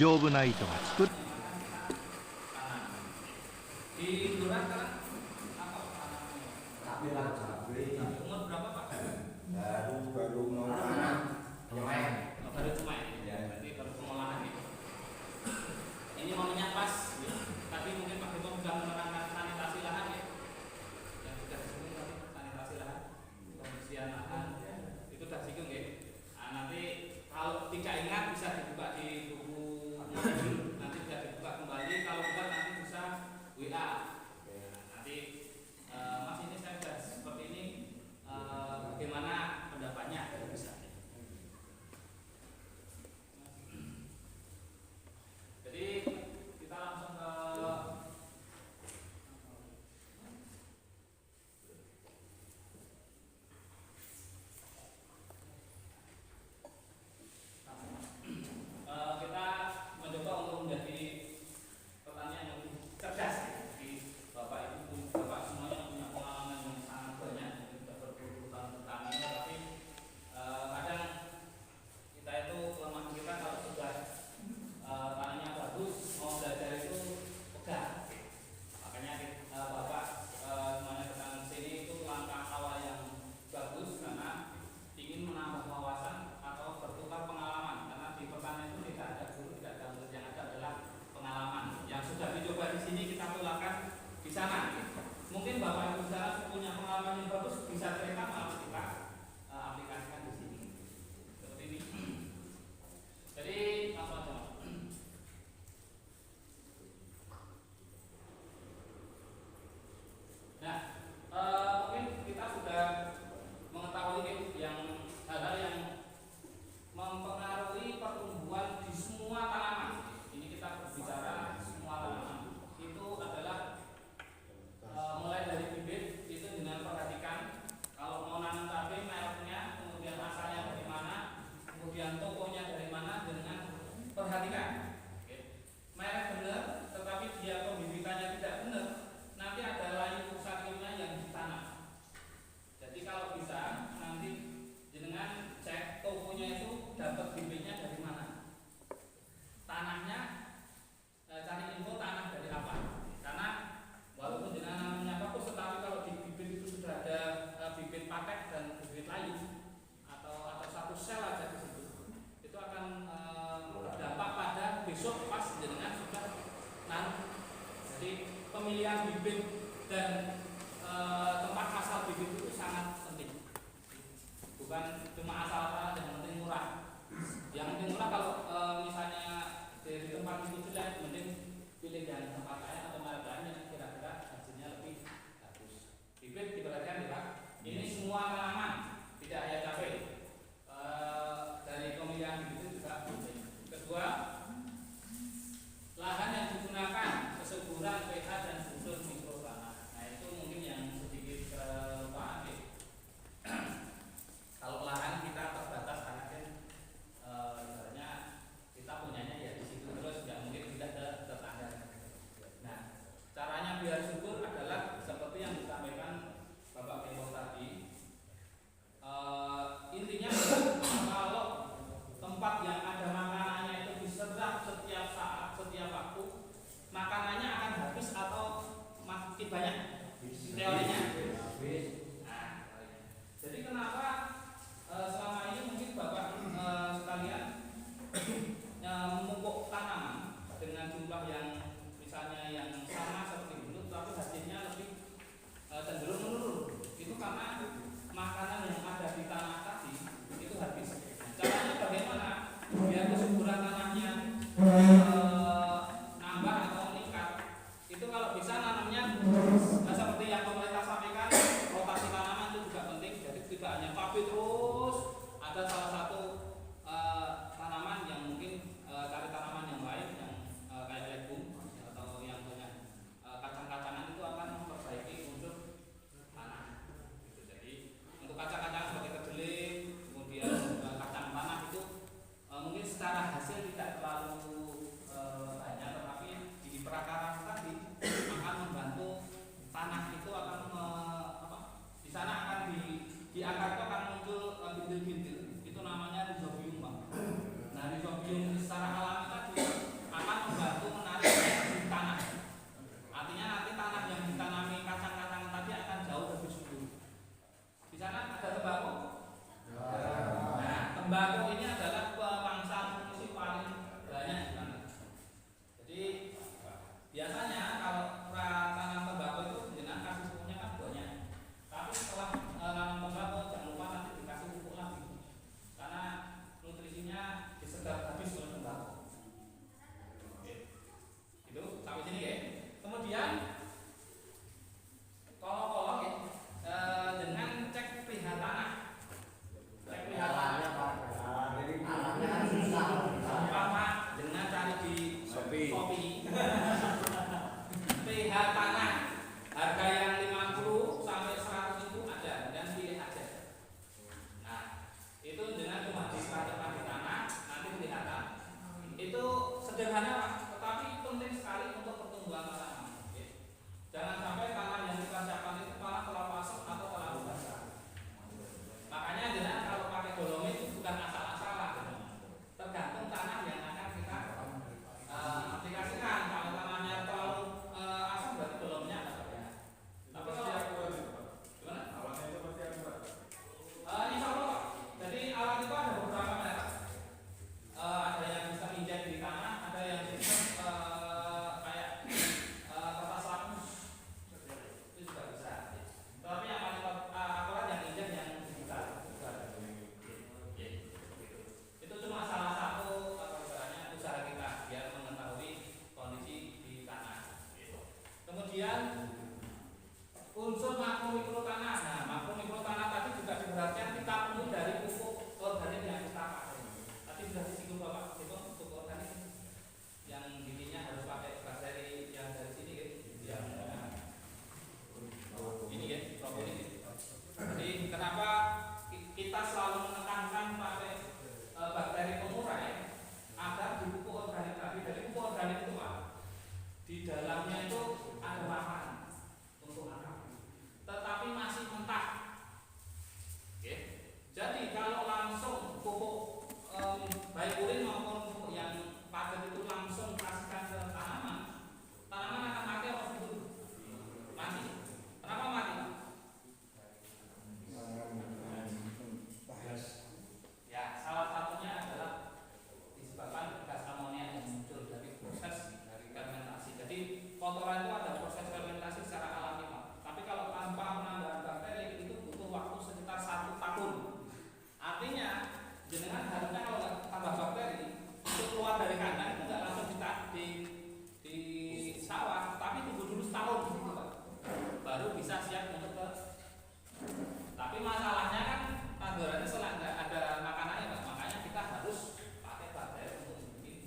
丈夫な糸が作る。baru mau tanam lumayan. Baru cuma ya, berarti baru pengolahan itu. Ini momennya pas, ya. Tapi mungkin Pak Gembong sudah menerangkan sanitasi lahan ya. Yang sudah disinggung tadi sanitasi lahan, pembersihan lahan, ya. Itu sudah disinggung ya. Nah, nanti kalau tidak ingat bisa dibuka di buku modul, nanti bisa dibuka kembali. Kalau bukan nanti bisa WA. Nanti Mas ini saya sudah seperti ini, bagaimana pendapatnya bisa. Jadi kita langsung ke kita mencoba untuk menjadi petani yang lebih cerdas. Jadi Bapak Ibu, Bapak semuanya punya pengalaman yang sangat banyak, sudah berpuluh tahun bertani, tapi kadang kita itu kelemahan kita kalau sudah taninya bagus, mau belajar itu pegang. Makanya Bapak semuanya datang ke sini itu langkah awal yang bagus karena ingin menambah wawasan atau bertukar pengalaman. Karena di pertanian itu tidak ada guru, tidak ada murid, yang ada adalah pengalaman. Yang sudah dicoba di sini kita tularkan di sana. Mungkin Bapak Ibu sana punya pengalaman yang bagus, bisa cerita malah kita aplikasikan di sini. Seperti ini. Jadi langsung aja. Nah, mungkin kita sudah mengetahui yang hal-hal yang mempengaruhi pertumbuhan di semua tanaman. Ini kita berbicara semua tanaman. Itu adalah mulai dari bibit itu dengan perhatikan. Kalau mau nanam cabai, mereknya, kemudian asalnya dari mana, kemudian tokonya dari mana, dengan perhatikan. Merek benar, tetapi dia pembibitannya tidak benar, nanti ada layu pusakilnya yang ditanam. Jadi kalau bisa nanti jenengan cek tokonya itu dapat bibitnya dari mana, tanahnya, cari info tanah dari apa. Karena walaupun jenengan namanya bagus, tetapi kalau di bibit itu sudah ada bibit patek dan bibit layu atau satu sel aja di situ, itu akan berdampak pada besok pas jenengan sudah nanam. Jadi pemilihan bibit dan tempat asal bibit itu sangat penting. Bukan cuma asal-asalan, yang penting murah. Yang penting murah kalau misalnya dari tempat itu sudah, penting pilih yang tempat lain atau merek lain yang kira-kira hasilnya lebih bagus. Bibit diperhatikan ya Pak. Ini semua tanaman, tidak hanya cabai. Dari pemilihan bibit itu juga penting. Kedua, lahan yang digunakan, kesuburan pH dan unsur mikrotanah. Nah itu mungkin yang sedikit kelupaan ya. Kalau lahan kita terbatas karena kan misalnya kita punyanya ya di situ terus, nggak mungkin tidak ke tetangga. Nah caranya biar subur adalah seperti yang disampaikan Bapak Gembong tadi. Intinya kalau tempat yang ada makanannya itu diserap setiap saat, setiap waktu, makanannya akan habis atau makin banyak? Teorinya habis. Nah, jadi kenapa selama ini mungkin Bapak sekalian memupuk tanaman dengan jumlah yang misalnya yang sama seperti dulu, tapi hasilnya lebih cenderung menurun? Itu karena makanan yang ada di tanah tadi itu habis. Caranya bagaimana biar kesuburan tanahnya nambah atau meningkat? Itu kalau bisa nanamnya seperti yang pemerintah sampaikan, rotasi tanaman itu juga penting. Jadi tidak hanya kenapa kita selalu menekankan pakai bakteri pengurai agar di pupuk organik tadi. Jadi pupuk organik itu Pak, di dalamnya itu ada makanan untuk akar, tetapi masih mentah. Oke. Jadi kalau langsung pupuk baik urin maupun pupuk yang padat itu langsung kasihkan ke tanaman, tanaman akan mati atau hidup? Mati. Kenapa mati? Ya, salah satunya adalah disebabkan gas amonia yang muncul dari proses fermentasi. Jadi kotoran itu ada proses fermentasi secara alami Pak. Tapi kalau tanpa penambahan bakteri itu butuh waktu sekitar 1 tahun. Artinya jenengan harusnya kalau nggak tambah bakteri itu keluar dari kandang itu nggak langsung di sawah, tapi tunggu dulu setahun gitu Pak, baru bisa siap untuk ke. Tapi masalahnya kan tandurannya setelah nggak ada makanannya Pak, makanya kita harus pakai bakteri untuk bikin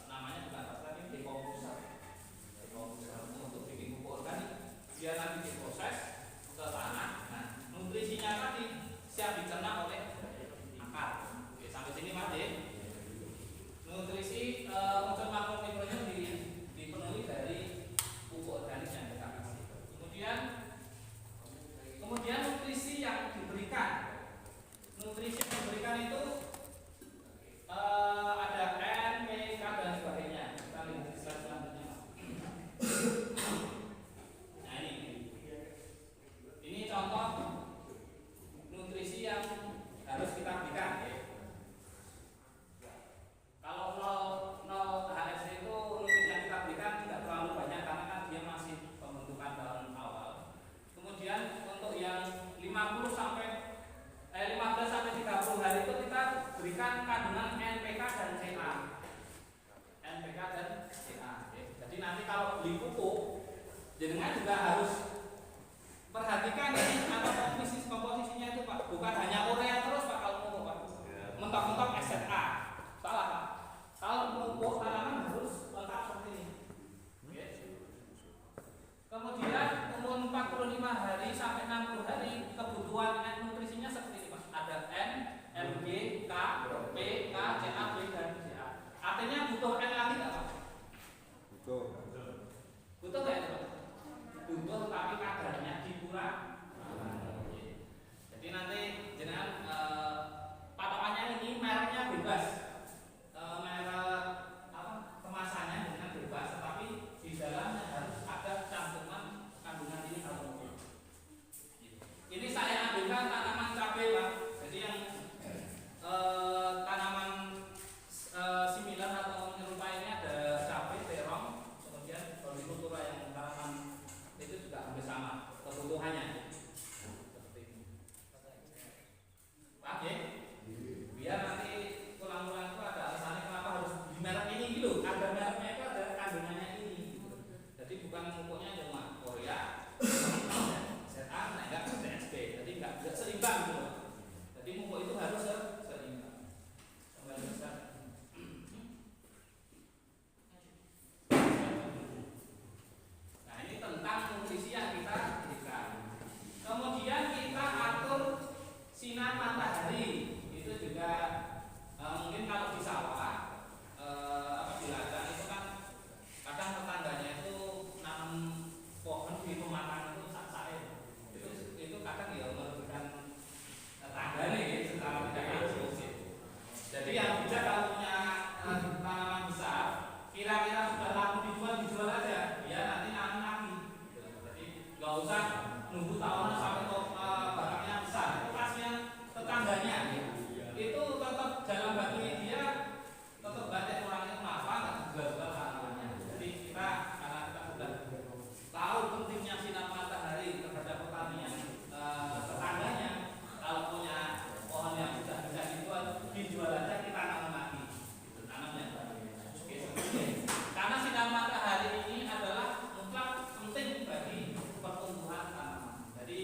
namanya bukan bakteri, dekomposer untuk bikin pupuk organik, biar nanti diproses ke tanah. Nah, nutrisinya tadi siap dicerna oleh akar. Oke, sampai sini Mas ya. Nutrisi unsur makro-mikronya dipenuhi dari pupuk organik yang kita kasih. Kemudian nutrisi yang diberikan itu ada N, P, K dan sebagainya. Kita lihat di slide selanjutnya. Nah ini contoh nutrisi yang harus kita berikan ya. Kalau 0 HFC itu nutrisi yang kita berikan tidak terlalu banyak karena kan dia masih pembentukan daun awal. Kemudian untuk yang 15 sampai 30 hari itu kita berikan kandungan NPK dan CA. NPK dan CA. Jadi nanti kalau beli pupuk, jenengan juga harus perhatikan ini apa komposisinya itu Pak. Bukan hanya urea terus Pak kalau pupuk Pak. Mentok-mentok SZA. Salah Pak. Kalau pupuk tanaman harus lengkap seperti ini. Kemudian umur 45 hari sampai 60 hari kebutuhan nutrisinya seperti ini Pak. Ada N, Mg, K, P, K, Ca, B dan Ca. Artinya butuh N lagi nggak Pak? Butuh. Butuh nggak ya Pak? Butuh, tapi kadarnya dikurang. Jadi nanti jenengan patokannya ini mereknya bebas. Merek kemasannya dengan bebas, tetapi di dalamnya harus ada cantuman kandungan ini kalau mungkin. Ini saya ambilkan tanaman cabai Pak. Jadi yang tanaman similar atau menyerupai ini ada cabai, terong, kemudian hortikultura yang tanaman itu juga hampir sama kebutuhannya. Seperti ini. Pak ya? Biar nanti tulang-tulang itu ada alasannya kenapa harus di merek ini gitu. Ada mereknya itu ada kandungannya ini gitu. Jadi bukan pupuknya cuma Korea, ZA, nah enggak DSP. Jadi enggak seimbang gitu. Jadi pupuk itu harus seimbang. Kembali besar. Nah ini tentang nutrisi yang kita berikan. Kemudian kita atur sinar matahari. Itu juga mungkin kalau di sawah di ladang itu kan kadang tetangganya itu nanam pohon di pematang itu sak-sae. Itu kadang ya merugikan tetangga nih secara tidak langsung. Jadi yang bijak kalau punya tanaman besar, kira-kira sudah laku dijual aja, ya nanti nanam lagi. Jadi nggak usah nunggu tahunan sampai barangnya besar. Itu kasihan tetangganya. Itu tetap dalam bagi dia tetap batik orangnya kenapa nggak jual tanamannya. Jadi kita karena kita sudah tahu pentingnya sinar matahari terhadap pertanian tetangganya, kalau punya pohon yang sudah bisa dijual aja kita tanam lagi, tanamnya. Oke, karena sinar matahari ini adalah mutlak penting bagi pertumbuhan tanaman. Jadi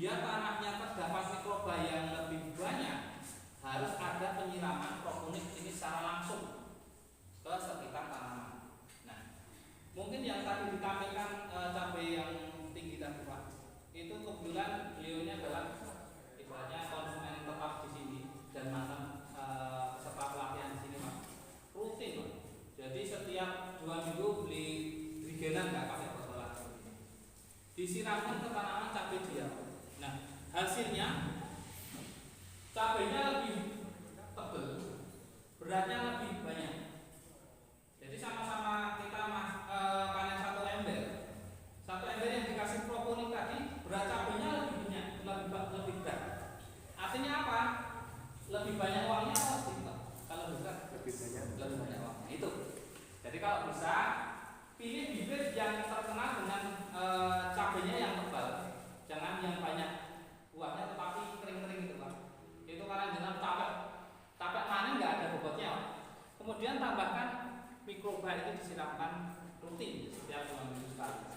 biar tanahnya terdapat mikroba yang lebih banyak, harus ada penyiraman proponik ini secara langsung ke sekitar tanaman. Nah, mungkin yang tadi ditampilkan cabai yang tinggi tadi Pak, itu kebetulan beliau ini adalah ibaratnya konsumen tetap di sini dan mantan peserta pelatihan di sini Pak, rutin Pak. Jadi setiap 2 minggu beli trigenan nggak pakai botol lagi, disiramkan ke tanaman cabai dia. Nah, hasilnya cabainya lebih tebal, beratnya lebih banyak. Jadi sama-sama kita panen satu ember yang dikasih proponik tadi, berat cabainya lebih banyak, lebih berat. Artinya apa? Lebih banyak uangnya atau sedikit? Kalau berat lebih banyak uangnya itu. Jadi kalau bisa pilih bibit yang terkenal dengan cabainya yang tebal, jangan yang banyak buahnya tetapi kering-kering gitu Pak. Itu karena dengan capek panen nggak ada bobotnya Pak. Kemudian tambahkan mikroba itu disiramkan rutin setiap 2 minggu sekali.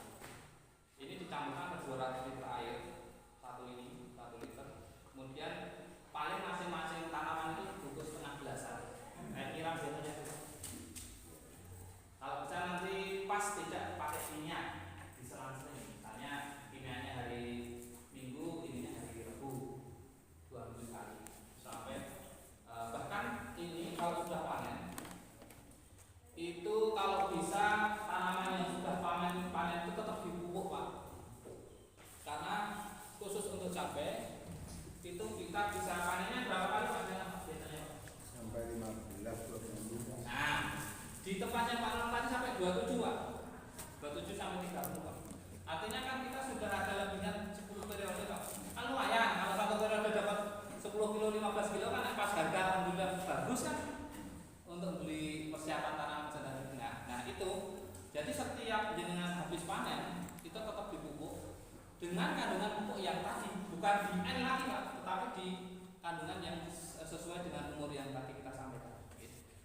Ini dicampurkan ke 200 liter air 1 liter. Kemudian paling masing-masing tanaman itu butuh setengah gelasan. Nyiram biasanya itu. Kalau bisa nanti pas tidak pakai minyak diselang-seling. Misalnya kimianya hari Minggu, ininya hari Rabu, 2 minggu sekali. Sampai bahkan ini kalau sudah panen, itu kalau bisa tanaman yang sudah panen itu tetap dipupuk Pak. Karena khusus untuk cabai itu kita bisa panennya berapa kali Pak biasanya Pak? Sampai 15-20. Nah, di tempatnya Pak Ron tadi sampai 27 Pak. 27 sampai 30 Pak. Artinya kan kita sudah ada lebihnya 10 periode Pak. Kan lumayan kalau satu periode dapat 10 kilo 15 kilo kan pas harga alhamdulillah bagus kan untuk beli persiapan tanaman sedang. Nah itu jadi setiap jenengan habis panen itu tetap dipupuk dengan kandungan pupuk yang tadi, bukan di N lagi Pak, tetapi di kandungan yang sesuai dengan umur yang tadi kita sampaikan.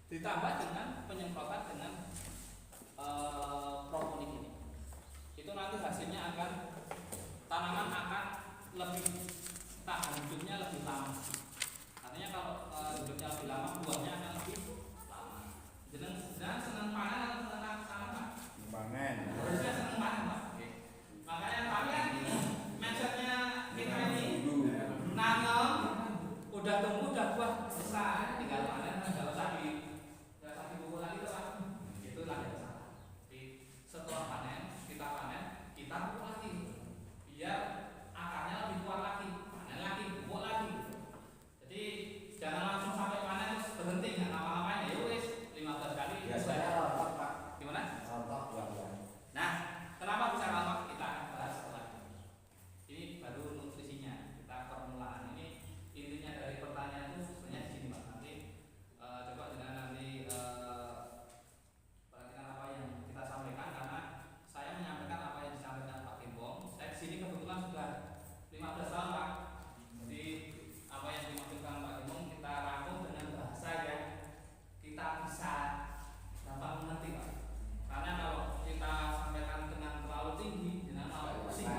Ditambah dengan penyemprotan dengan proponik ini. Itu nanti hasilnya akan tanaman akan lebih tahan hidupnya lebih lama. Artinya kalau hidupnya lebih lama, buahnya akan lebih lama. Jangan senang panen atau senang tanam Pak? Panen. Harusnya senang panen Pak. Makanya kalian mindsetnya kita ini nanam, udah tumbuh, udah buah besar, tinggal panen, nggak usah dipupuk lagi Pak. Itulah yang salah. Jadi setelah panen, kita pupuk lagi, biar akarnya lebih kuat lagi, panen lagi, pupuk lagi. Jadi jangan langsung sampai panen terus berhenti, nggak ngapa-ngapain ya wis 15 kali. Biasanya rontok Pak. Gimana? Rontok ya. Nah, kenapa bisa rontok? Kita akan bahas setelah ini. Ini baru nutrisinya, kita permulaan. Ini intinya dari pertanyaan itu sebenarnya di sini Pak. Nanti coba dengan nanti perhatikan apa yang kita sampaikan karena saya menyampaikan apa yang disampaikan Pak Gembong. Saya di sini kebetulan sudah 15 tahun Pak. Jadi apa yang dimaksudkan Pak Gembong kita rangkum dengan bahasa yang kita bisa dapat mengerti Pak. Karena kalau kita sampaikan dengan terlalu tinggi, dengan terlalu pusing.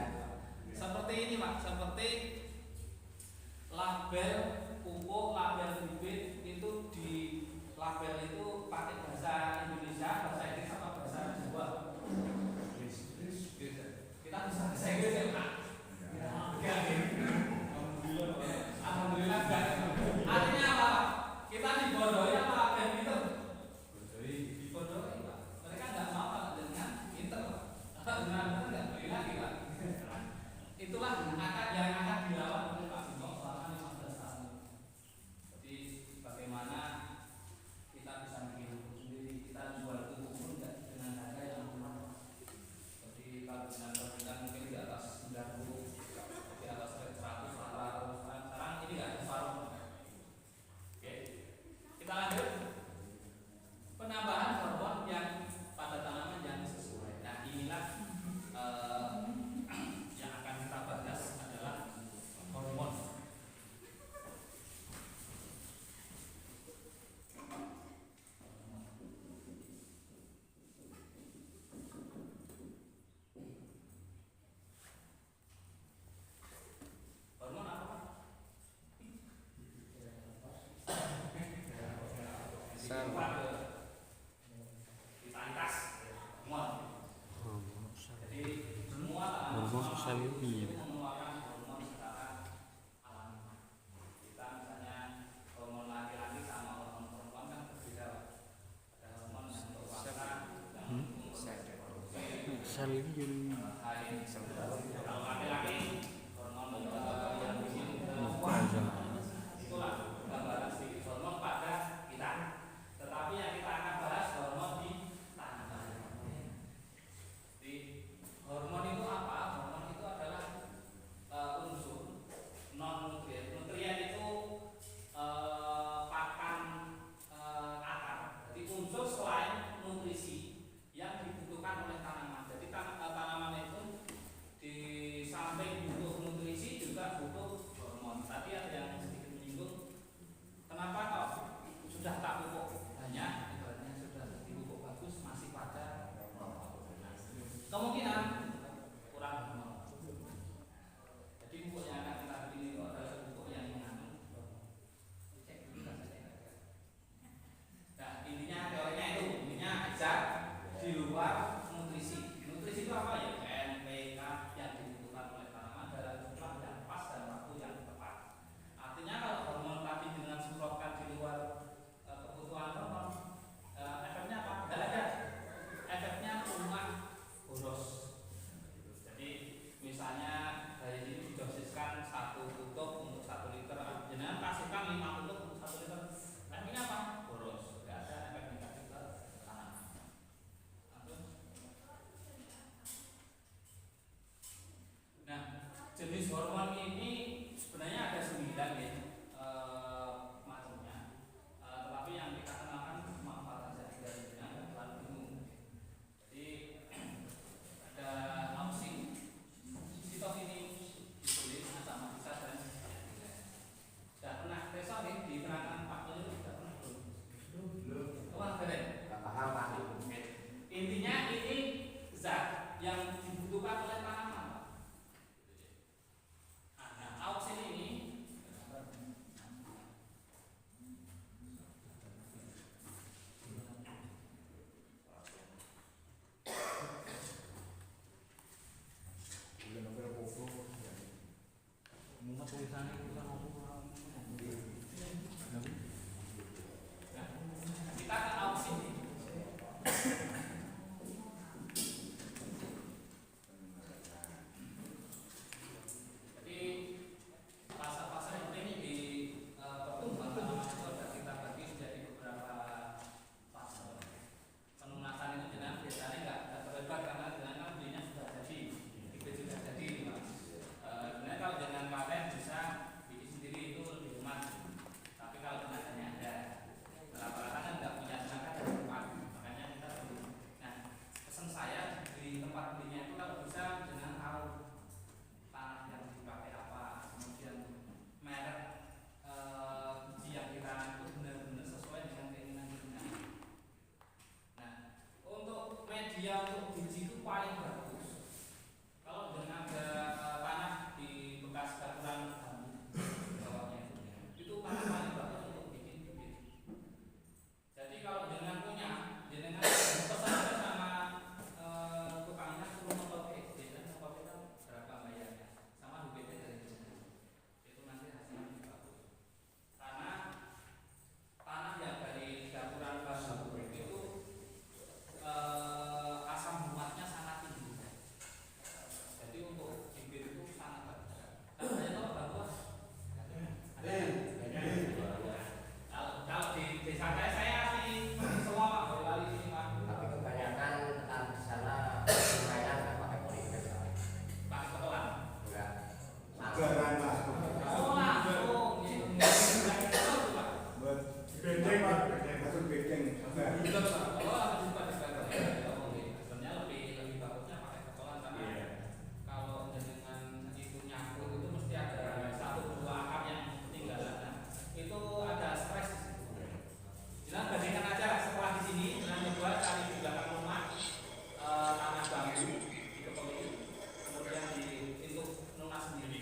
Seperti ini Pak, seperti label pupuk, label bibit itu di label itu pakai bahasa Indonesia, bahasa Inggris atau bahasa Jawa. Kita bisa bahasa Inggris ya Pak. Alhamdulillah enggak. Artinya apa? Kita dibodohi apa label gitu? Dibodohi Pak. Mereka nggak mau kalau dengan pinter Pak. Dengan pinter nggak beli lagi Pak. Itulah yang akan dilawan oleh Pak Gembong selama 15 tahun. Jadi bagaimana kita bisa bikin pupuk sendiri, kita jual pupuk pun dengan harga yang murah. Jadi kalau dengan perbedaan mungkin di atas 90, di atas 100, sekarang ini nggak ada separuh. Oke, kita lanjut. Penambahan hormon yang pada tanaman yang sesuai. Nah inilah yang akan kita bahas adalah itu mengeluarkan hormon secara alami. Kita misalnya hormon laki-laki sama hormon perempuan kan berbeda. Ada hormon yang untuk wanita, yang untuk kalau laki-laki hormon yang di sini perempuan. Itulah gambaran sedikit hormon pada kita. Tetapi yang kita akan bahas hormon di tanaman. Di hormon itu apa? Hormon itu adalah unsur non nutrien. Nutrien itu pakan akar. Jadi unsur selain nutrisi yang dibutuhkan oleh tanaman. Jadi tanaman itu di samping butuh nutrisi juga butuh hormon. Tadi ada yang sedikit menyinggung kenapa kok sudah tak pupuk banyak, ibaratnya sudah dipupuk bagus masih pada kemungkinan kurang hormon. Jadi pupuk yang akan kita pilih itu adalah pupuk yang mengandung hormon. Cek dulu rasanya. Nah, intinya teorinya itu, intinya zat di luar nutrisi. Nutrisi itu apa ya? NPK yang dibutuhkan oleh tanaman dalam jumlah yang pas dan waktu yang tepat. Artinya kalau hormon tadi dengan semprotkan di luar kebutuhan hormon, efeknya apa? Tidak ada. Efeknya cuma boros. Jadi misalnya dari sini didosiskan 1 tutup untuk 1 liter, jangan kasihkan 5 tutup untuk 1 liter. Efeknya apa? Boros. Tidak ada efek negatif ke tanaman. Nah, jenis hormon ini sebenarnya ada 9 ya macamnya, tetapi yang kita kenalkan cuma 4 saja dari yang terlalu bingung. Jadi ada auxin, sitokinin, insulin, asam amisa dan sudah pernah tes nih di penanganan Pak Tulus sudah pernah belum? Oh, keren. Paham Pak. Intinya ini zat yang dibutuhkan oleh tanaman. Nah, auksin ini kita ke auksin ini. Jadi fase-fase penting di pertumbuhan tanaman itu ada kita bagi menjadi beberapa fase. Penunasan itu dengan biasanya nggak terlibat karena dengan kan belinya sudah jadi, bibit sudah jadi. Sebenarnya kalau dengan paten bisa bikin sendiri itu lebih hemat. Tapi kalau tenaganya ada, rata-rata kan nggak punya tenaga dari tempat, makanya kita beli. Nah, pesan saya di tempat belinya itu kalau bisa dengan tahu tanah yang dipakai apa, kemudian merek biji yang kita itu benar-benar sesuai dengan keinginan kita. Nah, untuk media untuk biji itu paling bagus kalau dengan ada tanah di bekas gaturan bawahnya itu tanah paling bagus untuk bikin bibit. Jadi kalau dengan punya, dengan pesan aja sama tukangnya suruh ngelope, biasanya ngelope kan berapa bayarnya, sama bibitnya dari mana. Itu nanti hasilnya lebih bagus. Karena tanah yang dari gaturan baru itu asam muatnya sangat tinggi. Jadi untuk bibit itu sangat bagus. Katanya kalau bagus, kalau di desa saya sih semua Pak Boyolali sini Pak. Tapi kebanyakan petani di sana lumayan nggak pakai polimer. Pak Ketulan. Enggak. Jalan Mas. Oh langsung, Pak. Buat bedeng Pak. Masuk bedeng. Betul Pak. Oh jumpa di sana. Sebenarnya lebih bagusnya pakai ketulan karena kalau dengan itu nyangkut itu mesti ada 1-2 akar yang ketinggalan. Nah, itu ada stres di situ. Jangan bandingkan aja setelah di sini dengan coba cari di belakang rumah tanah bambu dikepeli, kemudian di untuk lunas sendiri.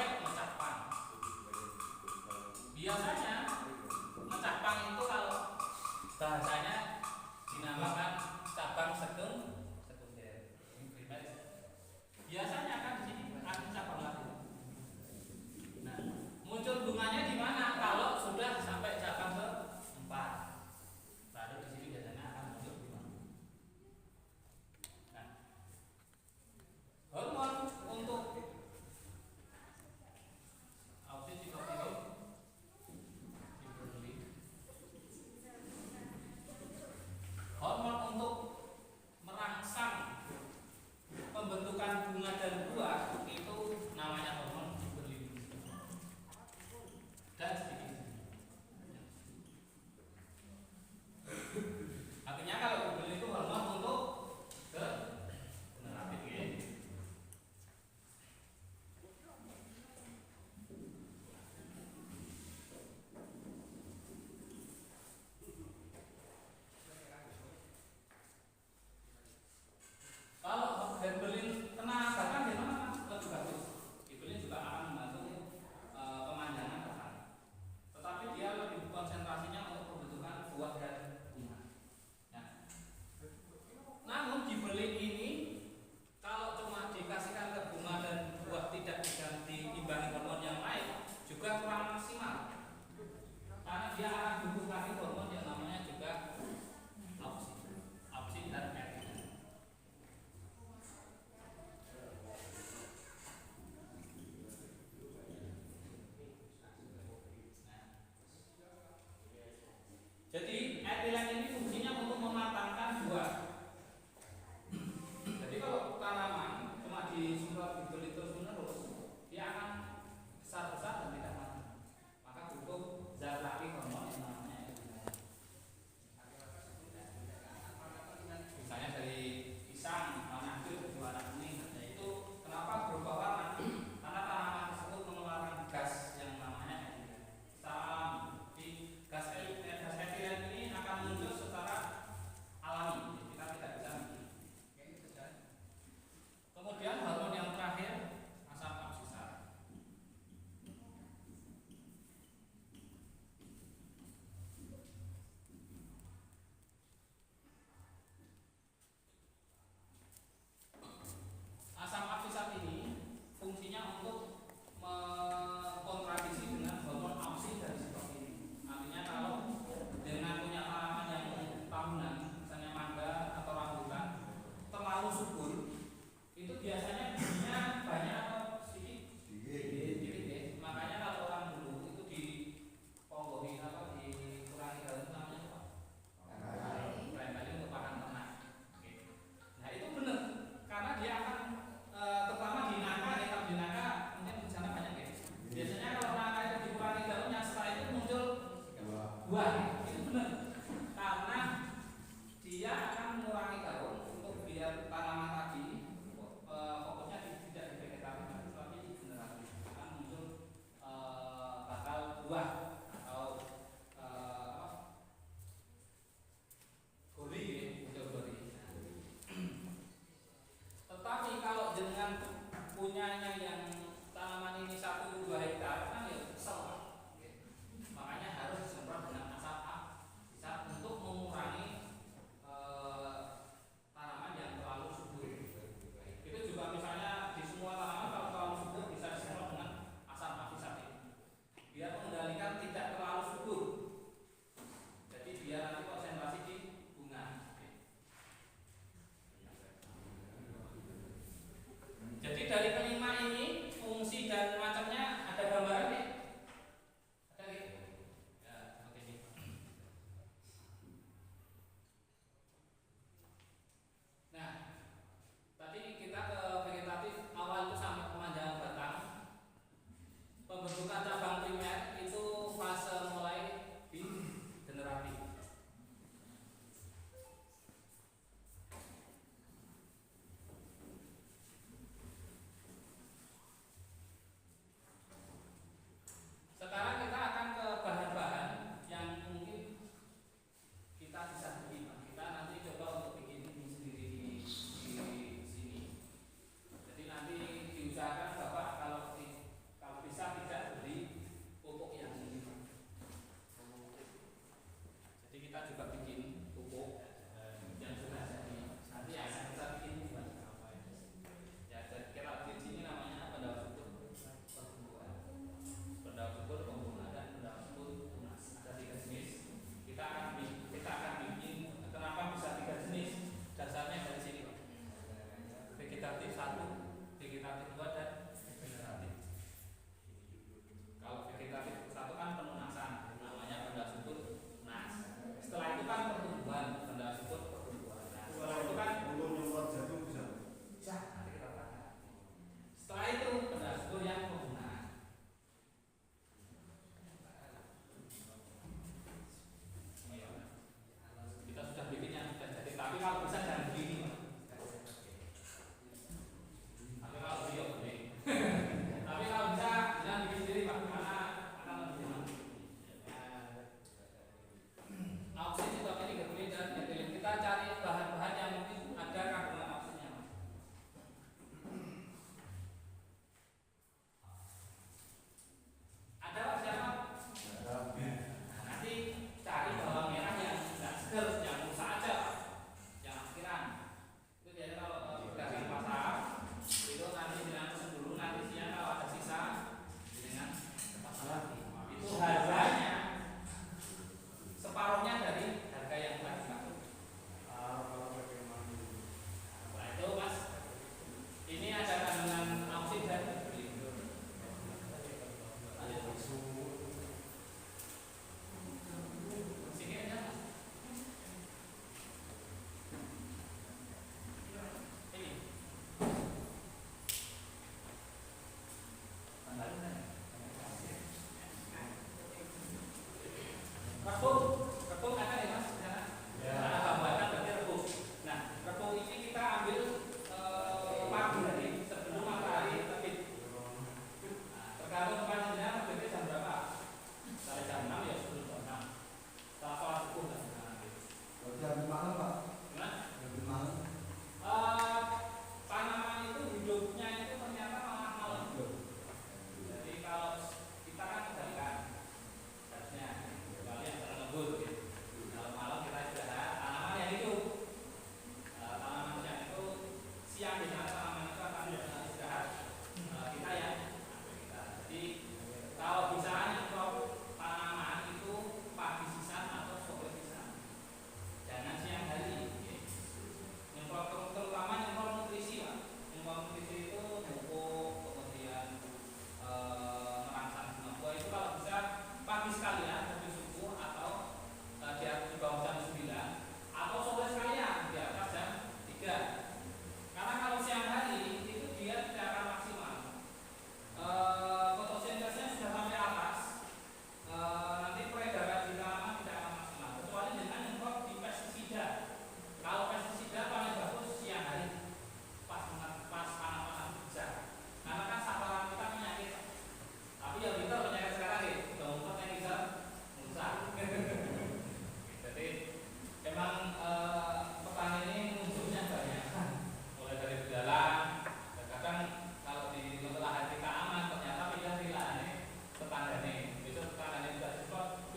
sampai mecah pang. Biasanya mecah pang itu kalau bahasanya dinamakan cabang sekunder. Biasanya kan di sini ada cabang lagi. Nah, muncul bunganya di mana? Kalau sudah sampai cabang keempat, baru di sini biasanya akan muncul bunga. Nah, hormon untuk autistik ini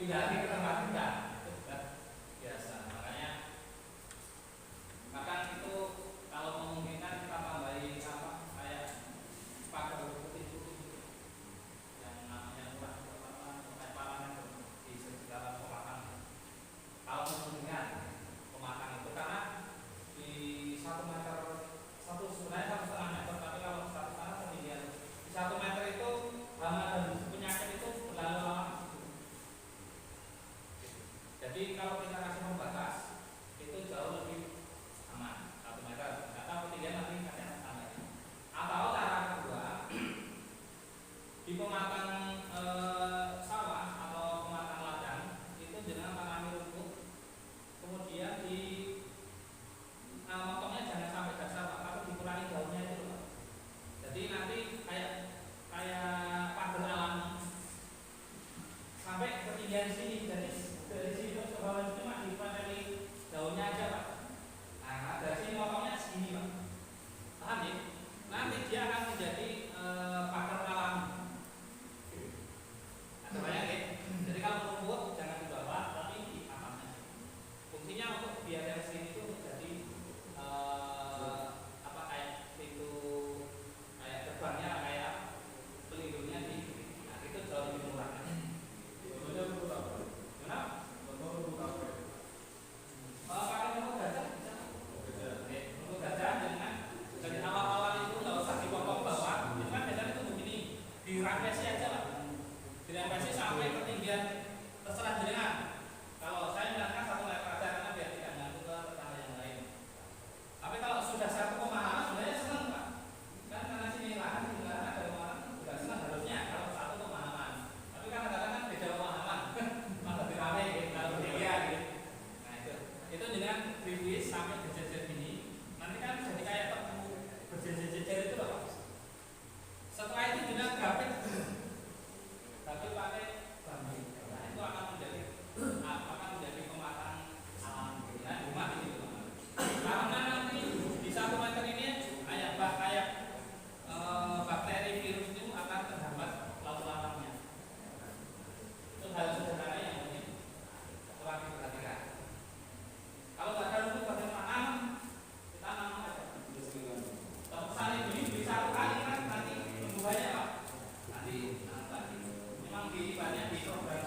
pindah lagi ke tempat kita itu sudah biasa. Makanya itu kalau memungkinkan kita tambahi apa kayak pagar putih-putih yang namanya kayak parameter di sekitar pematang. Kalau memungkinkan pematang itu karena di 1 meter sebenarnya 1,5 meter, tapi kalau satu tanah ketinggian di 1 meter itu hama dan penyakit itu berlalu lama. Jadi kalau kita kasih pembatas itu jauh lebih aman 1 meter. Atau ketinggian nanti kasih tambah. Atau cara kedua di pematang sawah atau pematang ladang itu dengan tanami rumput, kemudian di motongnya jangan sampai dasar Pak, tapi dikurangi daunnya itu loh. Jadi nanti kayak pagar alami sampai ketinggian sini, jadi dari sini ke bawah itu cuma dipanteli daunnya aja Pak. Nah dari sini motongnya segini Pak, paham ya? Nanti dia akan menjadi pagar alami. Ada banyak ya. Jadi kalau rumput jangan di bawah, tapi di atasnya. Fungsinya untuk biar yang sini itu menjadi apa kayak pintu, kayak gerbangnya, kayak pelindungnya di. Nah itu jauh lebih murah. Kenapa? Pakai rumput gajah bisa. Rumput gajah dengan dari awal-awal itu nggak usah dipotong bawah. Itu kan biasanya itu begini, dirapesi aja lah. Dirapesi sampai ketinggian terserah jenengan. Kalau saya menyarankan 1 meter aja karena biar tidak nyambung ke tetangga yang lain. Tapi kalau sudah satu pemahaman sebenarnya senang Pak. Kan karena sini lahan ada pemahaman juga senang harusnya kalau satu pemahaman. Tapi kan kadang-kadang kan beda pemahaman. Malah lebih rame gitu, kalau dia gitu. Nah itu dengan review sampai jejer gini. Nanti kan jadi kayak tepu berjejer-jejer itu loh Pak. Setelah itu dengan grafik pakai bambu. Nah itu akan menjadi pematang alam dan rumah ini gitu. Karena nanti di 1 meter ini kayak bakteri virus itu akan terhambat lalu lalangnya. Itu hal sederhana yang mungkin kurang diperhatikan. Kalau nggak ada rumput bagaimana? Kita nanam aja. Tepuk sari beli 1 kali kan nanti tumbuhannya Pak. Nanti memang banyak di program.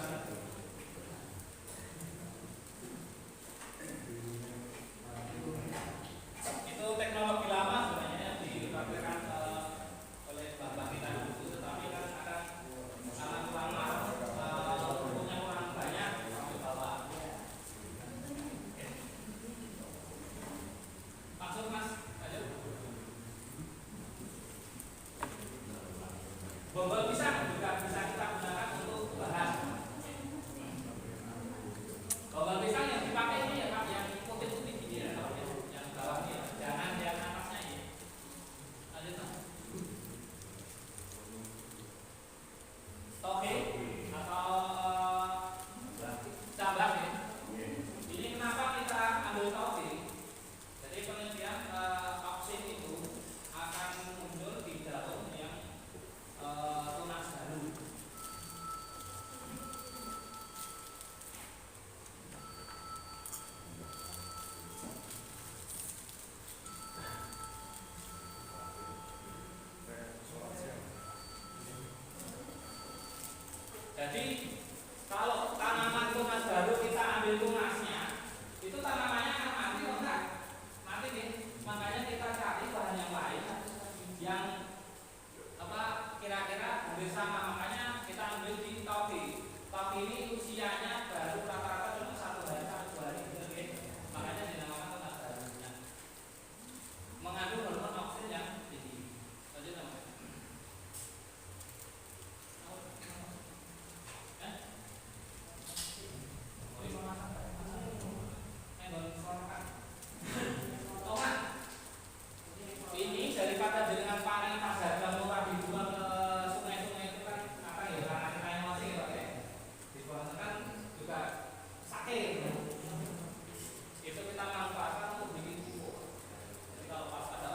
Itu teknologi lama sebenarnya yang dipamerkan oleh bapak kita dulu, tetapi kan akan sangat kurang rumputnya kurang banyak di bawah. Maksud Mas, ayo. Bonggol pisang juga bisa kita gunakan untuk bahan. Bonggol pisang yang dipakai ini ya Pak, yang putih-putih gini ya Pak, yang bawahnya, jangan yang atasnya ini. Lanjut Pak. Toge atau cabang ya. Ini kenapa kita ambil toge? Jadi penelitian oksin itu akan muncul di daun yang tunas baru. Jadi kalau tanaman tunas baru kita ambil tunasnya, itu tanamannya akan mati atau enggak? Mati nih. Makanya kita cari bahan yang lain yang kira-kira hampir sama. Makanya kita ambil di toge. Toge ini usianya baru rata-rata cuma 1 hari sampai 2 hari, benar ya? Makanya dinamakan tunas baru. Mengandung hormon oksin yang tinggi. Lanjut Mas. Ini daripada dengan panen pas harga murah dibuang ke sungai-sungai itu kan apa ya, karena kita emosi ya, dibuang kan juga sakit. Itu kita manfaatkan untuk bikin pupuk. Jadi kalau pas ada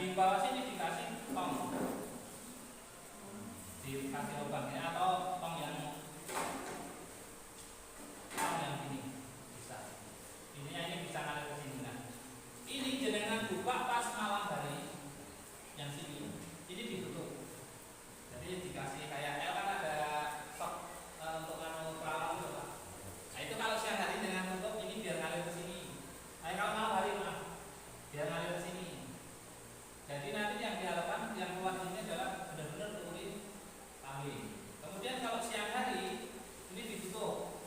di bawah sini dikasih tong, dikasih lubangnya atau tong yang ini bisa. Ini bisa ngalir ke sini. Nah, ini jenengan buka pas malam hari yang sini, ini ditutup. Jadi dikasih kayak kan ada stok untuk perawan itu Pak. Nah itu kalau siang hari dengan tutup ini biar ngalir ke sini. Nah kalau malam hari biar ngalir ke sini. Jadi nanti yang diharapkan yang keluar ini adalah benar-benar kulit kambing. Kemudian kalau siang hari ini ditutup,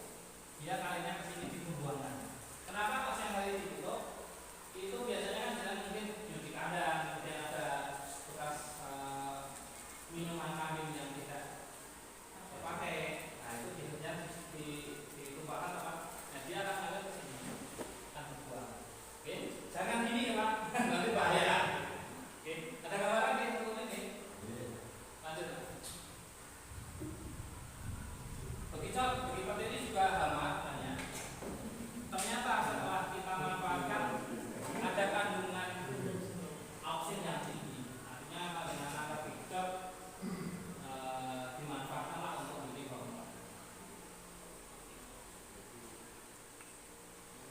dia kalirnya ke sini dibuangkan. Kenapa kalau siang hari ditutup? Itu biasanya kan jalan mungkin di kandang, kemudian ada bekas minuman kambing yang tidak terpakai. Nah itu biasanya ditumpahkan apa? Nah dia akan ngalir ke sini, akan dibuang. Oke, jangan gini ya Pak, nanti bahaya. Oke, ada gambaran nih untuk ini. Lanjut. Bagi petani juga sama tanya. Ternyata setelah kita manfaatkan ada kandungan oksin yang tinggi. Artinya dengan angka picot dimanfaatkanlah untuk bikin bangunan.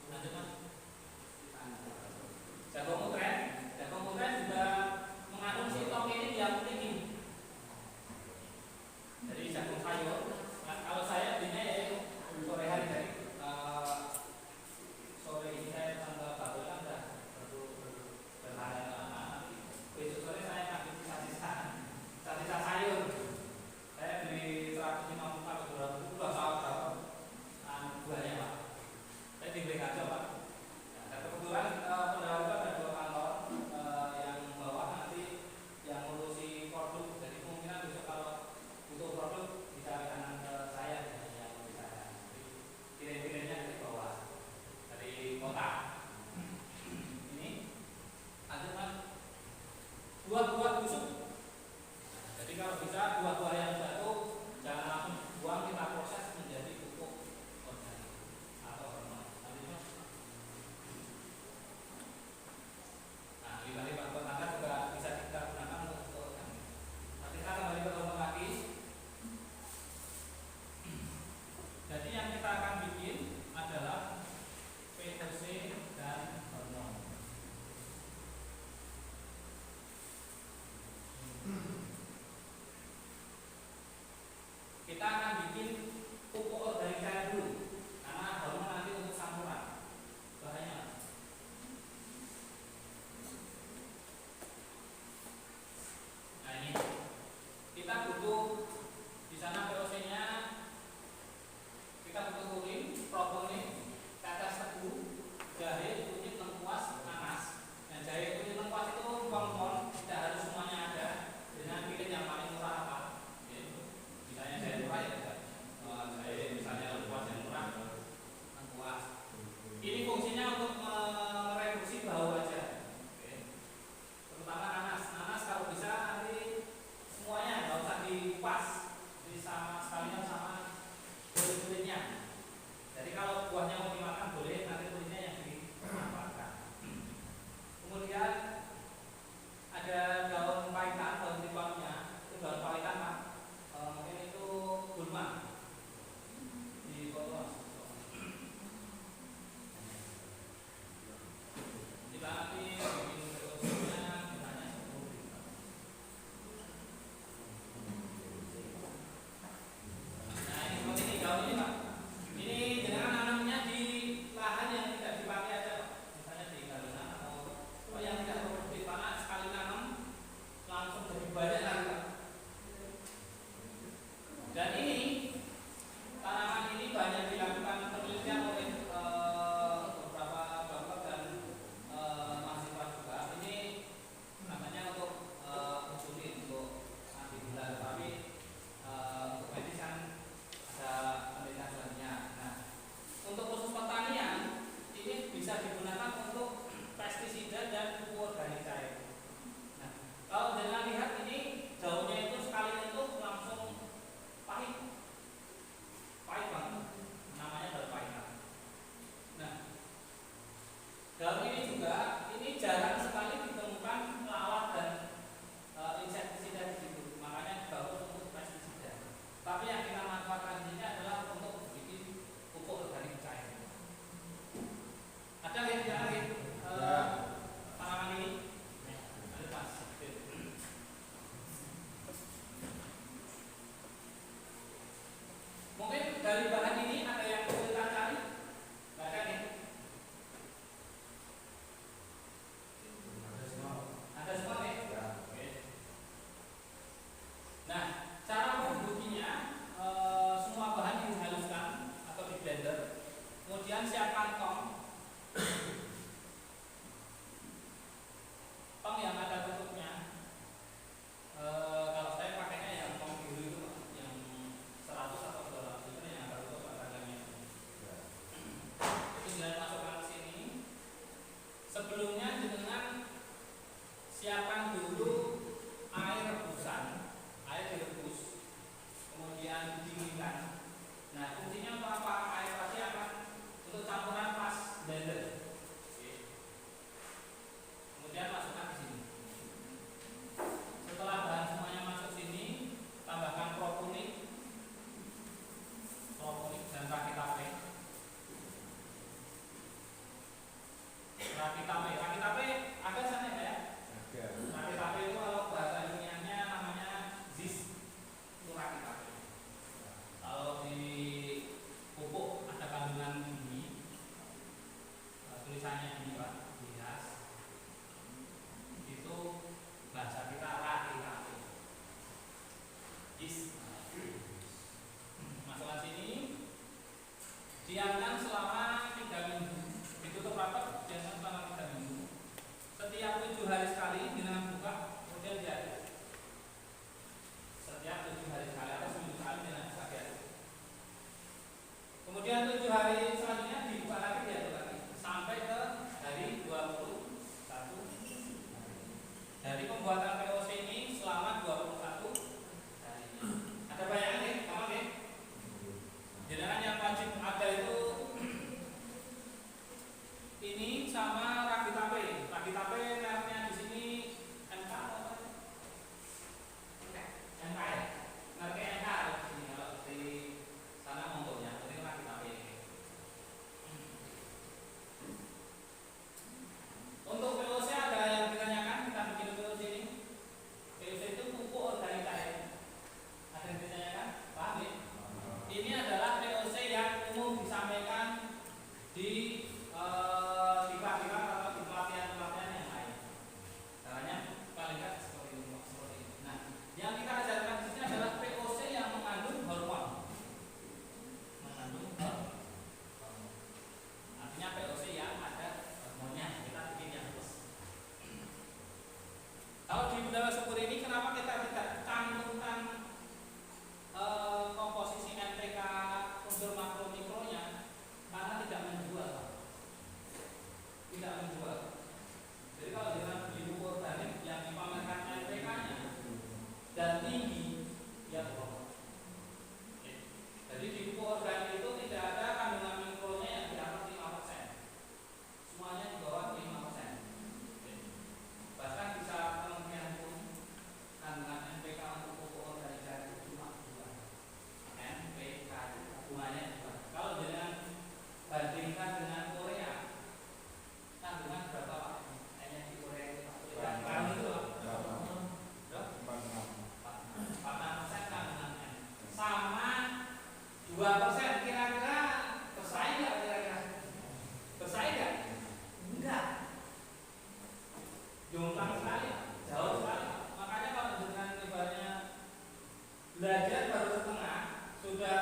Lanjut Mas. Jagung mutren juga mengandung sitokin yang tinggi. Jadi jagung sayur. Nah, kalau saya belinya ya sore hari dari sore ini saya tanggal baru kan udah berhari besok sore saya kasih sisa sayur. Saya beli 150 atau 200 itu berapa buahnya Pak. Saya dibeli aja Pak. Dan kebetulan pegawai itu ada 2 kantor yang bawah nanti yang ngurusi produk. Jadi kemungkinan besok kalau butuh produk bisa kanan ke saya yang bisa kirim-kirimnya dari bawah dari kota. Ini lanjut Mas. Buah-buah busuk. Jadi kalau bisa buah-buah yang jatuh jangan langsung buang, kita proses menjadi pupuk organik atau hormon. Lanjut Mas. Nah, limbah-limbah rumah tangga juga bisa kita gunakan untuk pupuk organik. Nah, kita kembali ke kelompok lagi. Jadi yang kita akan bikin adalah PVC dan hormon. Kita akan bikin pupuk organik cair dulu, karena hormon nanti untuk campuran. Bahaya. Nah ini kita butuh di sana VOC-nya. Kita butuh kuning, propolis, tetes tebu, jahe, kunyit, lengkuas, nanas. Nah jahe, kunyit, lengkuas itu pohon-pohon, tidak harus semuanya ada. Dengan pilih yang paling murah apa? Misalnya jahe murah ya jahe, misalnya lengkuas yang murah, lengkuas. Ini fungsinya untuk mereduksi bau aja. Terutama nanas. Nanas kalau bisa nanti semuanya nggak usah dikupas, jadi sama sekalian sama kulitnya. Jadi kalau buahnya mau dimakan boleh, nanti kulitnya yang dimanfaatkan. Kemudian ada daun paitan, daun tipuannya itu daun paitan Pak. Mungkin itu gulma di foto. Kita nanti bikin prosesnya misalnya 10 liter. Nah ini seperti ini daun ini Pak. Ini jangan nanamnya di lahan yang tidak dipakai aja Pak. Misalnya di galengan atau yang tidak produktif, karena sekali nanam pembuatan POC ini selama 21 hari. Ada bayangan nih, sama nih. Jenengan yang wajib ada itu ini sama ragi tape. Ragi tape mereknya di sini MK apa? MK ya. Mereknya MK di sini kalau di sana montonya. Ini ragi tape. Untuk POC ada yang ditanyakan, kita bikin POC ini. POC itu pupuk organik cair. Ada yang ditanyakan? Paham ya? Ini adalah POC yang umum disampaikan di diklat-diklat atau di pelatihan-pelatihan yang lain. Caranya paling nggak seperti ini. Nah, yang kita ajarkan di sini adalah POC yang mengandung hormon. Mengandung hormon. Artinya POC yang ada hormonnya. Kita bikin yang plus. Kalau di budaya syukur ini, kenapa kita tidak cantumkan komposisi NPK unsur makro mikronya? Karena tidak menjual. Tidak menjual. Jadi kalau dengan beli pupuk organik yang dipamerkan NPK-nya dan tinggi, ya bohong. Jadi di pupuk organik itu tidak ada kandungan mikronya yang di atas 5%. Semuanya di bawah 5%. Bahkan bisa kemungkinan pun kandungan NPK untuk pupuk organik itu cuma 2. NPK hubungannya 2. Kalau dengan bandingkan dengan Korea, kandungan berapa Pak? Hanya di Korea itu Pak. Itu Pak. 46% kandungan N. Sama 2%. Kira-kira bersaing nggak kira-kira? Bersaing nggak? Enggak. Jomplang sekali, jauh sekali. Makanya kalau dengan ibaratnya belajar baru setengah, sudah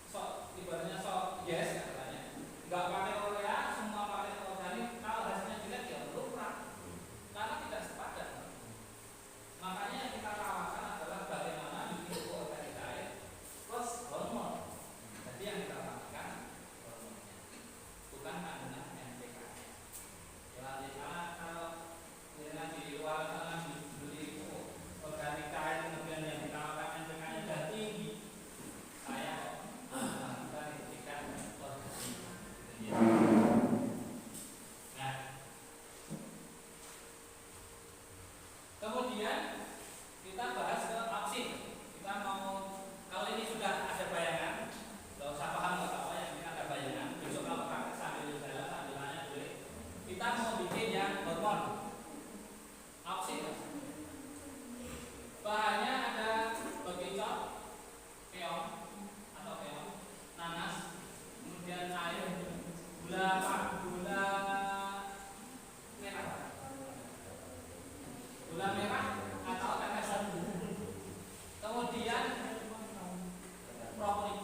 sok ibaratnya sok yes katanya. Enggak pakai Korea, semua pakai organik. Kalau hasilnya jelek ya lumrah. Karena tidak sepadan. Makanya yang kita tawarkan adalah bagaimana bikin pupuk organik cair plus hormon. Jadi yang kita tawarkan hormonnya, bukan kandungan NPK. Kalau dengan di luar sana beli pupuk organik cair kemudian yang ditawarkan NPK-nya sudah tinggi, saya kita diberikan organik. Nah, kemudian kita bahas ke vaksin. Kita mau, kalau ini sudah ada bayangan, nggak usah paham nggak apa-apa, yang ini ada bayangan. Besok kalau praktek sambil jalan sambil nanya boleh. Kita mau bikin yang hormon vaksin. Bahannya ada bekicot, keong atau keong, nanas, kemudian air, gula merah, gula merah atau tetesan, kemudian propolis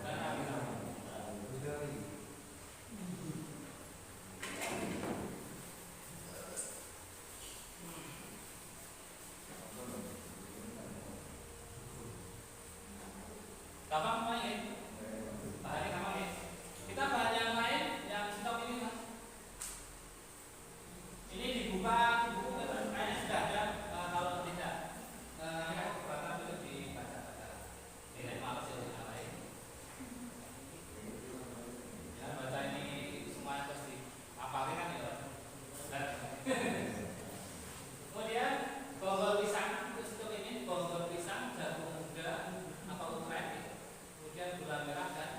dan air. Gampang semua ya? Bahannya gampang ya? Kita bahan yang lain yang stok ini Mas. Ini dibuka di buku kayaknya sudah ada. Kalau tidak, keberatan itu dibaca-baca. Ini males ya yang lain. Ya baca ini semuanya pasti apalagi kan ya. Kemudian bonggol pisang untuk ini bonggol pisang jagung muda atau utrek. Kemudian gula merah dan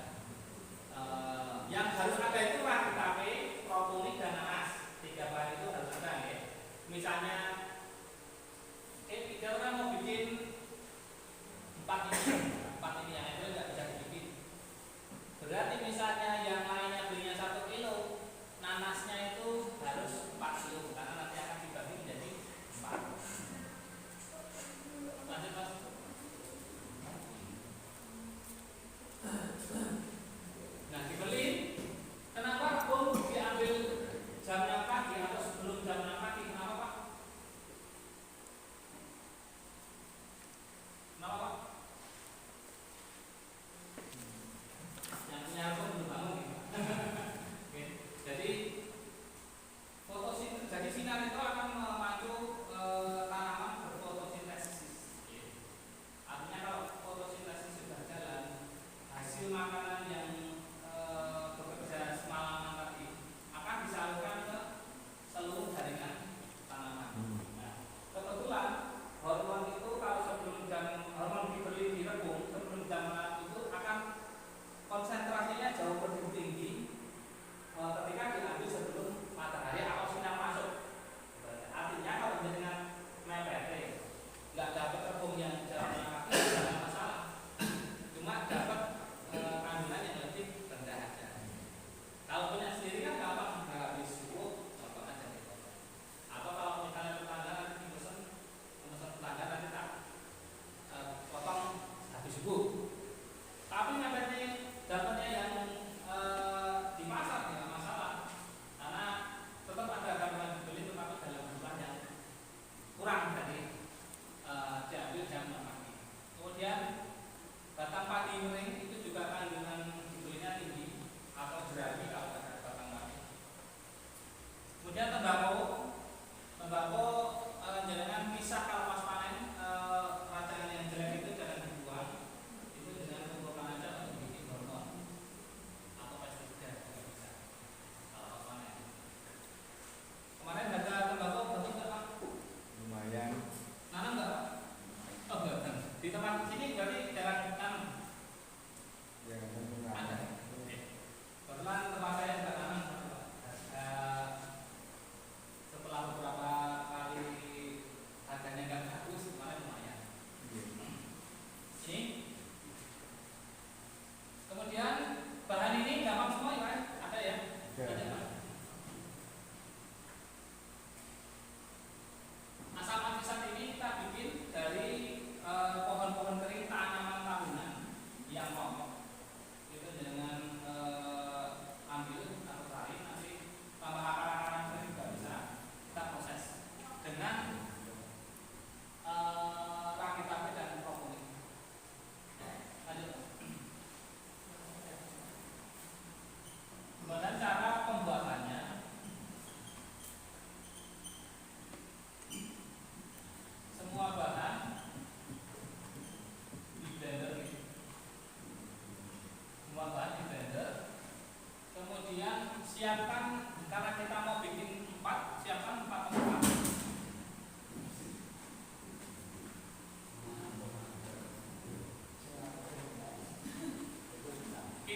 yang harus ada itu ragi tape, propolis dan nanas. 3 bahan itu harus ada ya. Misalnya kita orang mau bikin 4 ini yang itu nggak bisa dibikin. Berarti misalnya yang lainnya belinya 1 kilo, nanasnya itu harus 4 kilo karena nanti akan dibagi menjadi 4. Lanjut Mas. Nah dibeli, kenapa pun diambil jam 6 pagi atau sebelum jam 6 pagi? Kenapa Pak?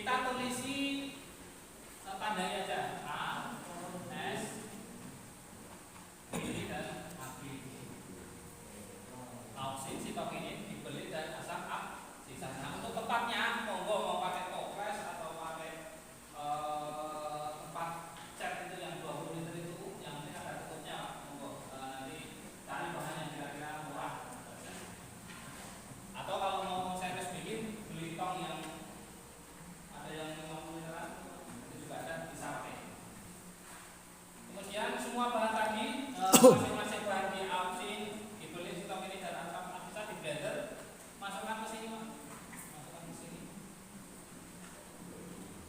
Kita tulisi tandanya aja A, S, B dan AB. Auksin sitok ini dibeli dan asam sisa. Nah, untuk tempatnya monggo mau pakai toples atau pakai tempat cat itu yang 20 liter itu yang ini ada tutupnya, monggo nanti cari bahan yang kira-kira murah. Atau kalau mau servis bikin beli tong yang ada yang 50 literan itu juga ada, bisa pakai. Kemudian semua bahan tadi masing-masing bahan di auksin dibeli stok ini dan asam bisa di blender, masukkan ke sini, masukkan ke sini.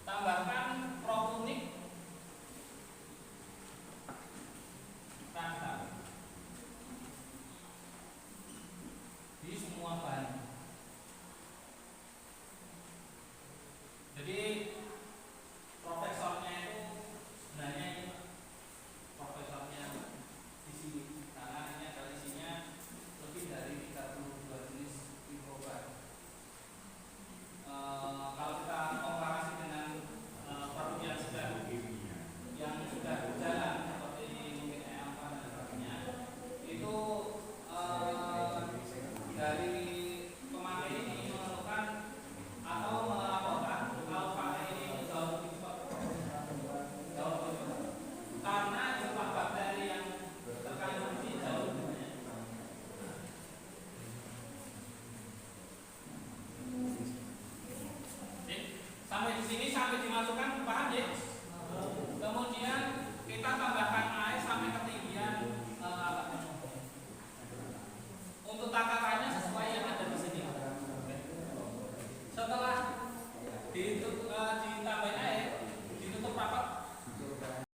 Tambahkan proponik rata di semua bahan. Jadi profesornya itu sebenarnya ini profesornya di sini karena ini ada isinya lebih dari 32 jenis mikroba. Kalau kita komparasi dengan produk yang sudah berjalan seperti mungkin E4 dan sebagainya, itu dari pemakai ini menentukan atau melaporkan kalau pakai ini jauh lebih cepat, karena jumlah bakteri yang terkandung di sini jauh lebih banyak. Sampai di sini sampai dimasukkan, paham ya? Kemudian kita tambahkan air sampai ketinggian untuk takarannya sesuai yang ada di sini. Setelah ditata